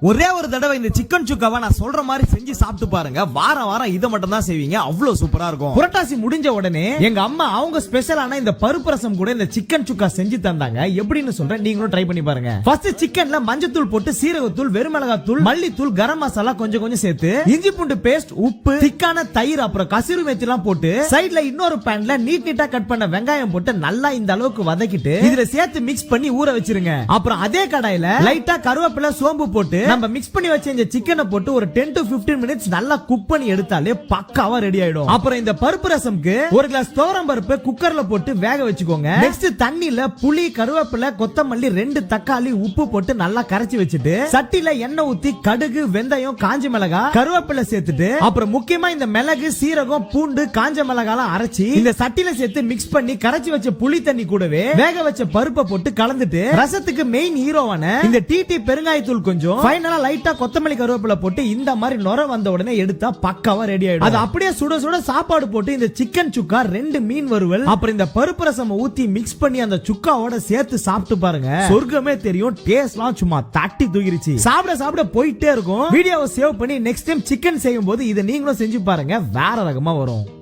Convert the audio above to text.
ஒரே ஒரு தடவை இந்த சிக்கன் சுக்காவை நான் சொல்ற மாதிரி செஞ்சு சாப்பிட்டு பாருங்க. வாரம் வாரம் இதை மட்டும் தான் செய்வீங்க, அவ்வளவு சூப்பரா இருக்கும். புரட்டாசி முடிஞ்ச உடனே எங்க அம்மா அவங்க ஸ்பெஷலான இந்த பருப்பு ரசம் கூட இந்த சிக்கன் சுக்கா செஞ்சு தந்தாங்க. எப்படின்னு சொல்றேன், நீங்களும் ட்ரை பண்ணி பாருங்க. ஃபர்ஸ்ட் சிக்கன்ல மஞ்சத்தூள் போட்டு சீரகத்தூள், வெறுமிளகாத்தூள், மல்லித்தூள், கரம் மசாலா கொஞ்சம் கொஞ்சம் சேர்த்து இஞ்சி பூண்டு பேஸ்ட், உப்பு, திக்கான தயிர், அப்புறம் கசூரி மேத்தி எல்லாம் போட்டு சைடுல இன்னொரு பேன்ல நீட்டா கட் பண்ண வெங்காயம் போட்டு நல்லா இந்த அளவுக்கு வதக்கிட்டு இதுல சேர்த்து மிக்ஸ் பண்ணி ஊற வச்சிருங்க. அப்புறம் அதே கடாயில லைட்டா கருவேப்பிலை, சோம்பு போட்டு நம்ம மிக்ஸ் பண்ணி வச்ச இந்த சிக்கனை போட்டு ஒரு 10 to 15 மினிட்ஸ் நல்லா குக் பண்ணி எடுத்தாலே பக்காவா ரெடி ஆயிடும். அப்புறம் இந்த பருப்பு ரசம்க்கு ஒரு கிளாஸ் துவரம் பருப்பு குக்கர்ல போட்டு வேக வச்சுக்கோங்க. நெக்ஸ்ட் தண்ணில புளி, கருவேப்பிலை, கொத்தமல்லி, 2 தக்காளி, உப்பு போட்டு நல்லா கரைச்சி வச்சுட்டு சட்டில எண்ணெய் ஊத்தி கடுகு, வெந்தயம், காஞ்ச மிளகாய், கருவேப்பிலை சேர்த்துட்டு அப்புறம் முக்கியமா இந்த மிளகு, சீரகம், பூண்டு, காஞ்ச மிளகாய் அரைச்சி இந்த சட்டில சேர்த்து மிக்ஸ் பண்ணி கரைச்சி வச்ச புளி தண்ணி கூடவே வேக வச்ச பருப்பை போட்டு கலந்துட்டு ரசத்துக்கு மெயின் ஹீரோவான இந்த டிடி பெருங்காயத்தூள் கொஞ்சம் ஃபைனலா லைட்டா கொத்தமல்லி, கருவேப்பிலை போட்டு இந்த மாதிரி நொர வந்த உடனே எடுத்தா பக்காவா ரெடி ஆயிடும். அது அப்படியே சுட சுட சாப்பாடு போட்டு இந்த சிக்கன் சுக்கா, 2 மீன் வறுவல், அப்புறம் இந்த பருப்பு ரசம் ஊத்தி மிக்ஸ் பண்ணி அந்த சுக்காவோட சேர்த்து சாப்பிட்டு பாருங்க. சொர்க்கமே தெரியும். டேஸ்ட்லாம் சும்மா தட்டி தூக்கிருச்சு. சாப்பிட சாப்பிட போயிட்டே இருக்கும். வீடியோவை சேவ் பண்ணி நெக்ஸ்ட் டைம் சிக்கன் செய்யும் போது இதை நீங்களும் செஞ்சு பாருங்க, வேற ரகமா வரும்.